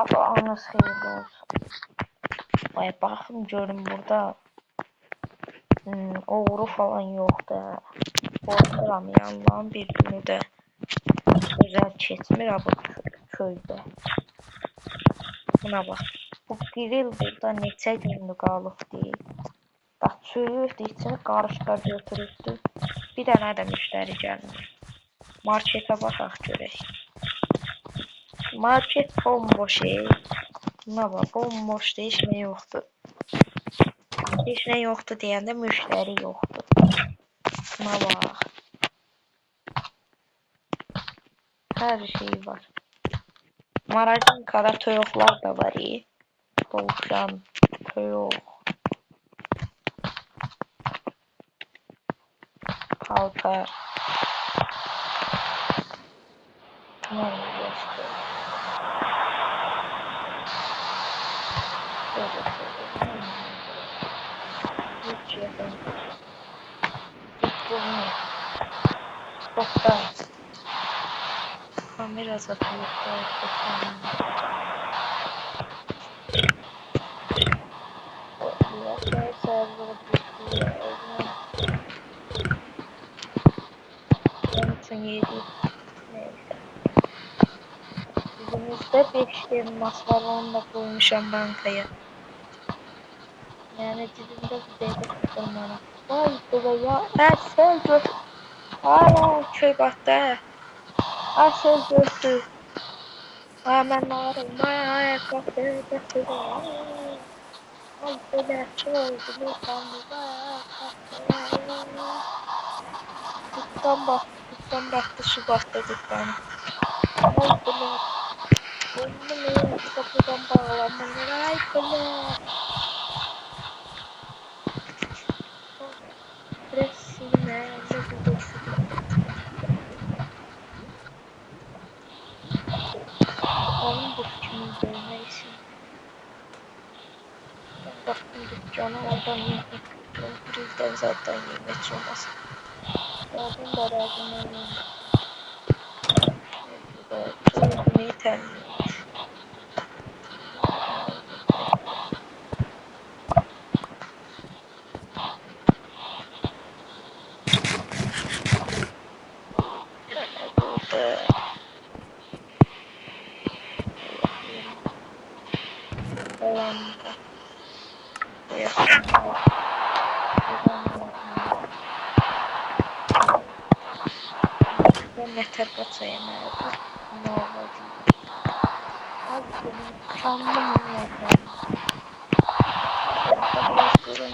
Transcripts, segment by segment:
Sabahınız hayırlı olsun. Vay bakın görün burada oğru falan yok da. Korkuram ya Allah'ın bir günü de güzel keçmir ha bu köyde. Buna bak. Bu grill burada neçə gündür qalıb deyil. Bax çürüyürdü içini qarışqa götürürdü. Bir dənə də müştəri gəlmir. Markete baxaq görək. Market bomboş Buna bak bomboşdur, heç nə yoxdur. Heç nə yoxdur deyəndə müştəri yoxdur. Buna bak. Her şey var. Marazinkada toyuqlar da var. Dovşan, toyuq, paltar. Bunlar başka. Hiç yapamam. Tuttuğumu. Topta. Kamera satıyor. Bizimizde 5 elmas var, onu da koymuşam bankaya. Yani cebimde bu devre tutulmalı. Vay bebe ya. Sel gör. Hala köy battı. Sel gördü. Hemen ağrım. Ay battı. Ay böyle oldu. Lütfen dükkan battı. Su battı dükkanı. Ay böyle. Bunu kapıdan bağlamalı. Ay böyle. Resine onun bu kimin neyse. Ben baktım dükkana oradan yemek. Bizden zaten yemek olmaz. Zaten barajına yemek. Yemeği terliyormuş. Burada falan da. Ben yeter kaçayım abi. Ne olacak? Abi benim kandım yapayım. Biraz durun.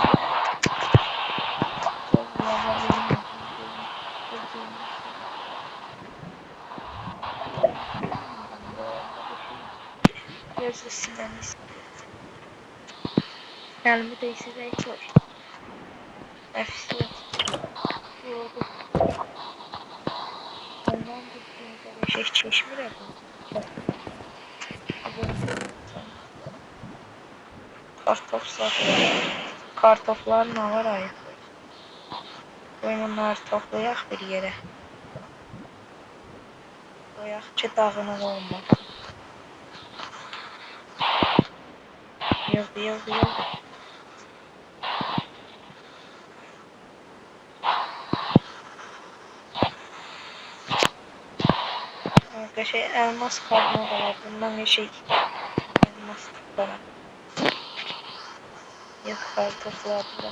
Gözlüsünden istiyor. Elimi değiştireyim çok. Nefsi yordu. Ondan bir şey çeşmir yapalım. Kartoflar ne var ayı? Bunları toplayaq bir yere. Koyaq ki dağınıq olmasın. Yığ. Arkadaşlar elmas kazma da var. Bundan bir şey elmas tutarım. Yığ kartoflar da.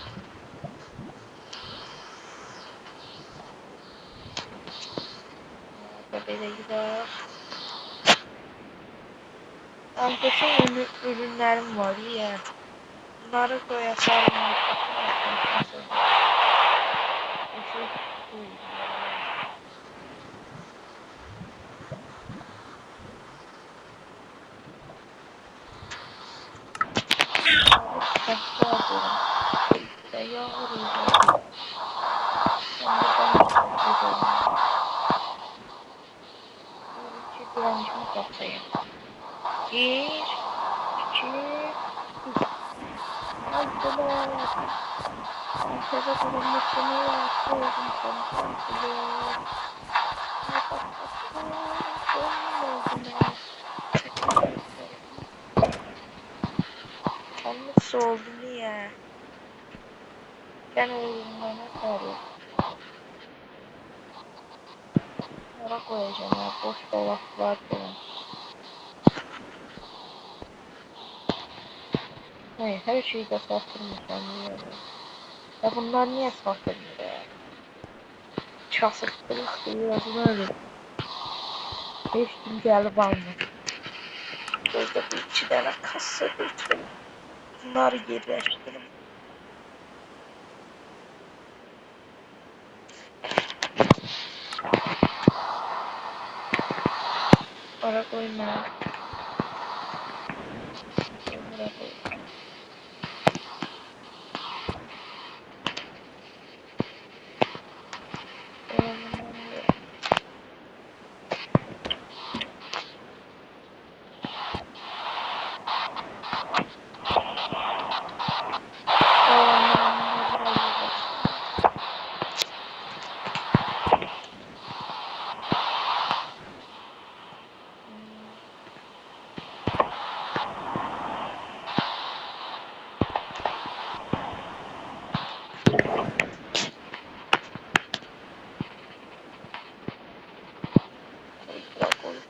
Böyle yığaq. Arkadaşlar ürünlerim var ya. Bunları koyasam. Bir, iki, üç. Arkada durmasını yapıyorum nasıl oldu niye? Gene oyunlarına sarıyor. Para koyacağım ya. Boş dolaplar falan. Hayır, her şeyi de satırmışam niye böyle? Ya bunlar niye satılmıyor ya? Çasıqlıq yazını ölüm. Heç kim gəlib almır. Gözdə bir iki dənə kassa götürüm. Bunları yerləşdirim. Para koyma. Bura koy.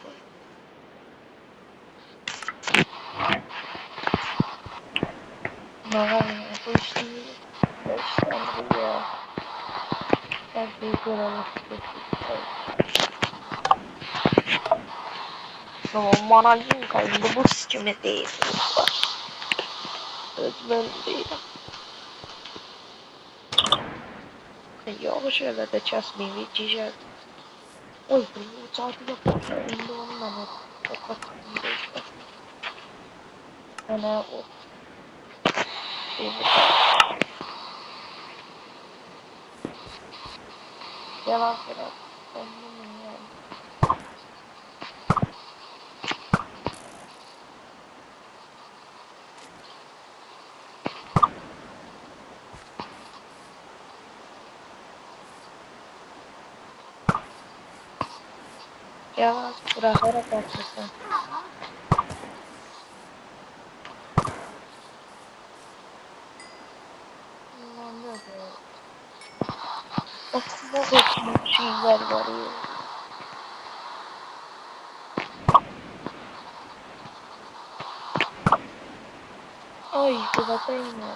Koy. Mağaraya bu işi işlendiriyor. Her şeyi görelim. Tamam, manacım kaydı. Bu sikimi değil. Özmen değilim. Yavaş öyle de çasmayayım. Geçeceğiz. Oy, bu saati yapmışlar. Şimdi onunla mı? Kapattım da işte. Ana o. Yalan biraz. Onunla yani. Yalan bırakarak başlasın. Ne oluyor? Aslında bir şeyler var ya. Ay, bırakayım ya.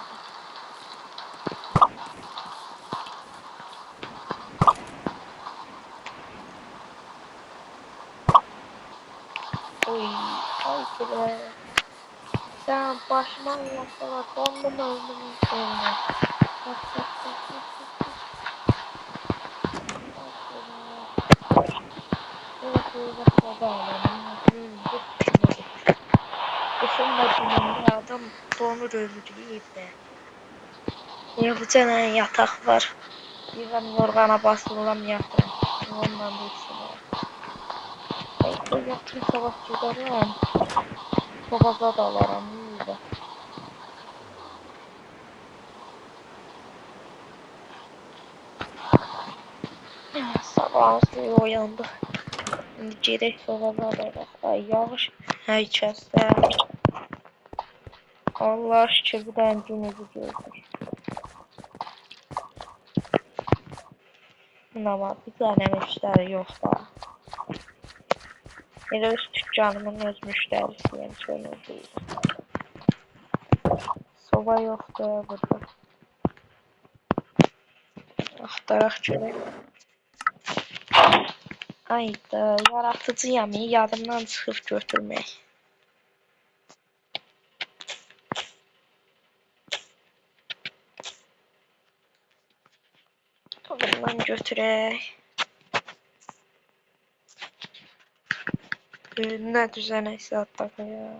Oy, ay kire. Sen başıma yaptılar. Dondum öldüm üzerine. Bak. Evet, baba alalım. Isınmadığında adam donur öldürüyor de. Ya bu tane yatak var. Birden yorgana basılan yatıram. Ondan da ikisini. Belki yatın savaşçılarım. Sobaza da alaram. İyi de. Sabah suyu uyandı. Şimdi gerek sobaza alarak. Ay yağış. Ay içerse. Allah şükür bir tane günümüzü gördük. Ama bir tane müşteri yok da. Elə öz dükkanımın öz müştərisiyəm, könül deyil. Soba yoxdur burada. Axtaraq görək. Ayda, yaratıcıyam, yadımdan çıxıb götürmək. Bundan götürək. Nə düzənək saat ya.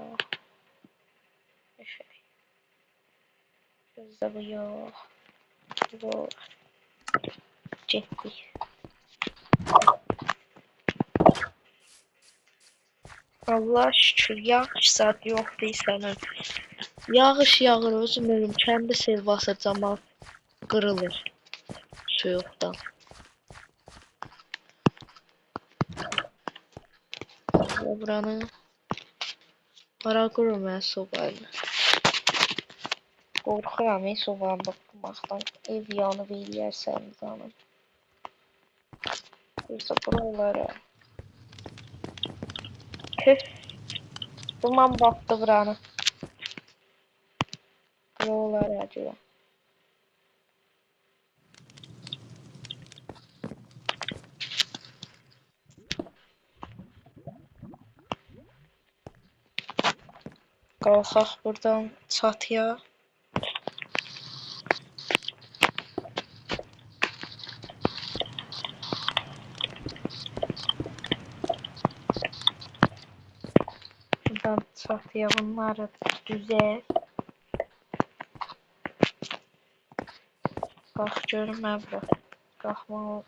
Gözdə bu yox. Bu getdik. Allah şükür, yağış saat yoxdur sənin. Yağış yağır, özüm ölüm, kəndi sel basacam, qırılır soyuqdan. Buranı para qurum mən sobayla. Qorxuram soğan bakmaqdan. Ev yanıb eləyərsən canım. Yoxsa buralara. Küf. Duman battı buranı. Buralara acaba. Qalxaq buradan çatıya. Buradan çatıya bunları düzelt. Bax görüm məbləğ. Qalxmaq.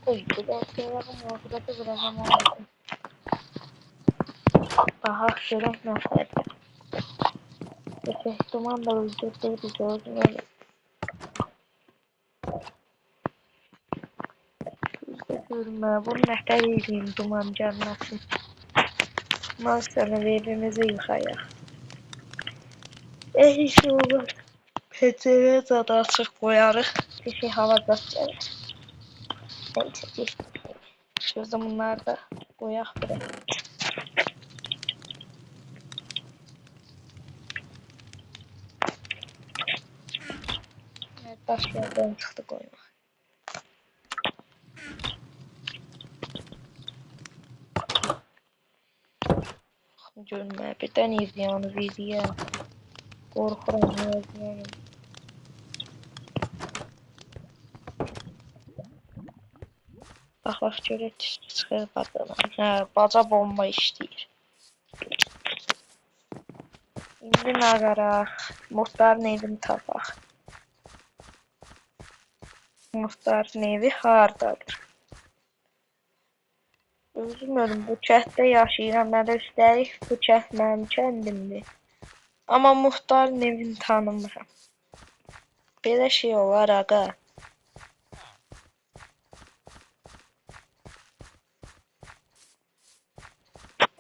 Uy, bu da şeylərim orada da biraz ama oldu. Daha görək nəsədir. Duman da öldürdü gördüm öyle. Görmə, bunu nətər edeyim duman gəlməsin. Malzeme evimizi yıkayaq. Heç olur. Pencere zaten açıq qoyarıq. Bir şey hava zat gəlir. Neyse geçtik. Gözüm bunları da qoyaq buraya. Evet, daşlardan çıxdı qoymaq. Görmə, birdən ev yanıb ediyə. Qorxuram, yazıyorum. Bax, görək çıxır badana. Hə, baca bomba işləyir. İndi nə qaraq? Muhtarın evini tapaq. Muhtarın evi hardadır? Bilmiyorum, bu kənddə yaşayıram. Mən də üstəlik bu kənd mənim kəndimdir. Amma muhtarın evini tanımıram. Belə şey olar ağa.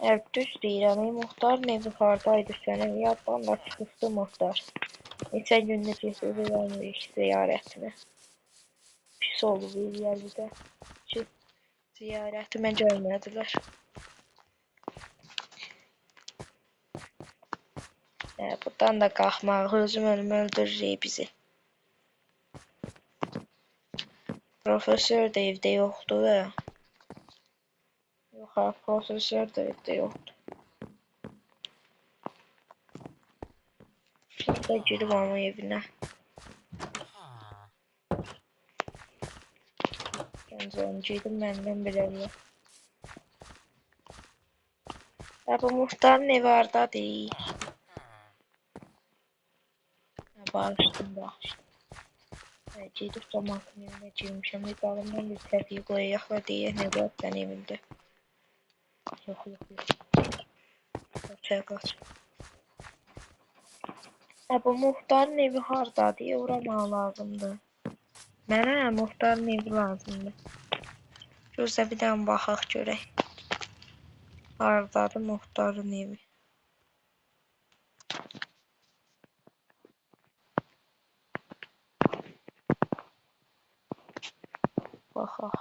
Evet, düz deyirəm. Muhtarın evi hardaydı sənin? Yaddan çıxdı muhtar. Neçə gündür getirilmiş ziyarətinə. Pis oldu bir yerdə ki, ziyarətimə gəlmədilər. Buradan da qalxmaq, özüm ölüm öldürəcək bizi. Profesör də evdə yoxdur da. Yox, profesör də evdə yoxdur. Şimdi girib onun evinə. Gəncə onu girdim, məndən bilirlər. Bu muhtarın evi hardadır? Bağışdım. Gedib cəmaatın evinə girmişəm. Qalımdan bir təbii qoyaq və deyək Nəqətdən evində. Yox. Qaç, qaç. Bu muhtarın evi hardadır? Ora mənə lazımdır. Mənə muhtarın evi lazımdır. Gözlə bir dənə baxaq görək. Hardadır muhtarın evi? Baxaq.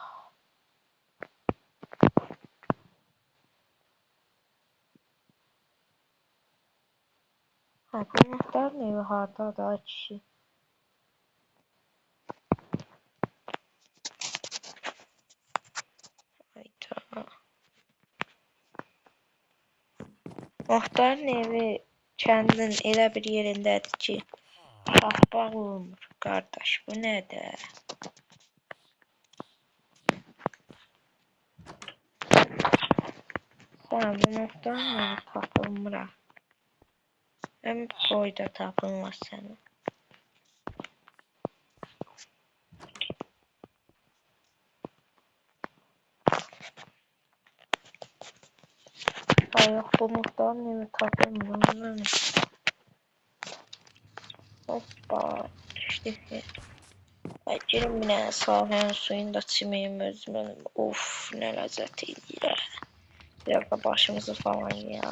Bu muhtarın evi hardadır ay kişi? Hayda. Muhtarın evi kəndin elə bir yerindədir ki, baxmaq olmur. Qardaş, bu nədir? Sən bu muhtarın evi tapılmır. Həm boyda tapılmaz sənin. Yok bu muhtar ne tapamıyorum. Hoppa. İşte. Ay gelin yine sahnenin suyunu da çimeyim özümün. Of ne lezzetiydi ya. Biraz da başımızı falan ya.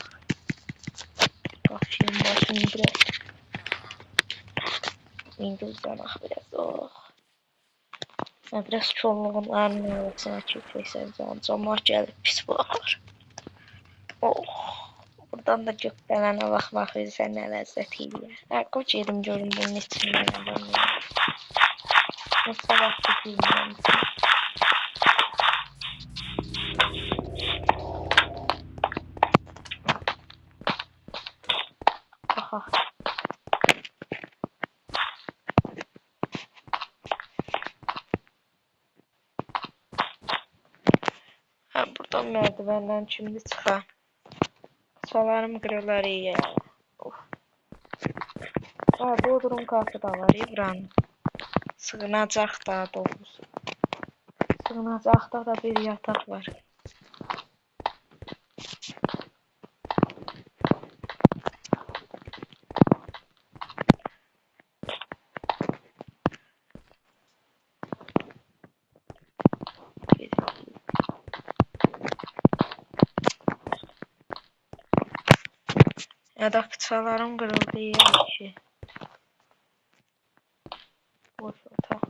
Bakayım başını direkt. İngilizce bak biraz. Oh. Ben biraz çolluğun anlayasına çekilsem zaman. Camaat gelip pis bakar. Oh. Buradan da gökdelene bakmak üzere ne lezzetiydi ya. Her koç yedim görün bunun içinden. Nasıl vakti bilmiyorum. Aha. Ha, buradan merdivenden şimdi çıkar. Salarım kırılar iyi ya. Of. Ha, Bodrum katı da var ya buranın. Sığınacaq daha doğrusu. Sığınacaqda da bir yatak var. Yadakçalarım kırıldı ya ki. Boş otak.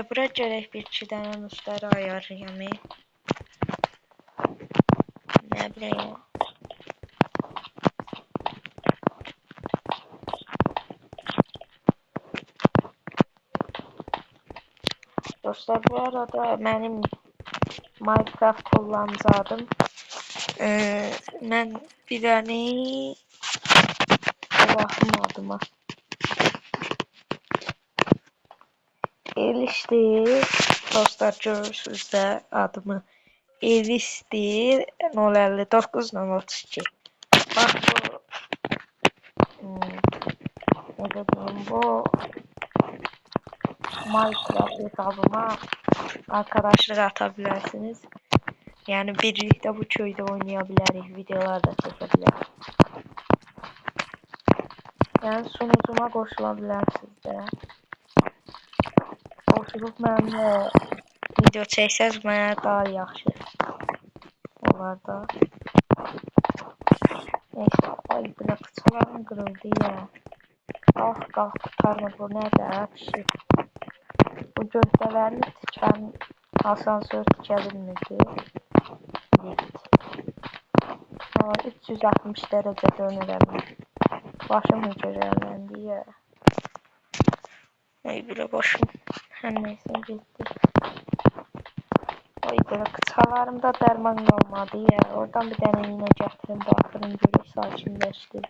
Bura gerek bir iki dənə müştəri ayarlayam. Ne bileyim. Dostlar bu arada benim Minecraft kullanıcı adım. Ben bir tane Allah'ım adıma. Eliştir. Dostlar görürsünüz de adımı. Eliştir 059 32. Bak bu ne dedim bu Minecraft hesabıma arkadaşlık atabilirsiniz. Yani birlikte bu köyde oynayabiliriz. Videolar da çekebiliriz. Yani sunucuma qoşulabilirsiniz de. Qoşulub mənimlə video çəksəz mənə daha yaxşı olar da. Neyse, ay bile kıçalarım kırıldı ya. Kalk kurtarma bu nerede kişi. Bu gözdelerini tiken asansör tikebilmedi. Git. 360 derece dönürəm. Başım hücrələndi ya. Ay bile başım. Her neyse gitti. Ay bile kıçalarımda derman kalmadı ya. Oradan bir tane yine getirin batırın görək sakinleştir.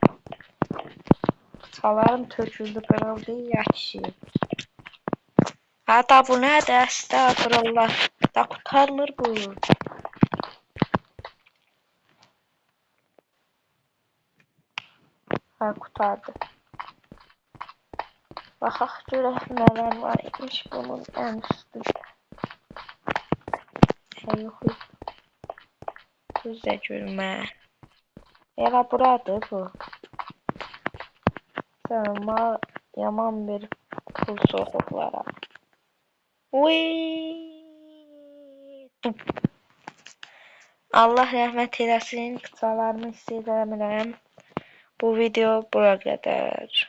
Kıçalarım töküldü kırıldı ya kişi. Hatta bu nerede? Estağfurullah. Da kurtarmır bu. Ha kurtardı. Baxaq görək nələr var imiş bunun ən üstündə. Şey yox. Gözlə görmə. Elə buradır bu. Sənə yaman bir pul soxuqlara. Uy! Allah rəhmət eləsin. Qıçalarımı hiss edə bilmirəm. Bu video bura qədər.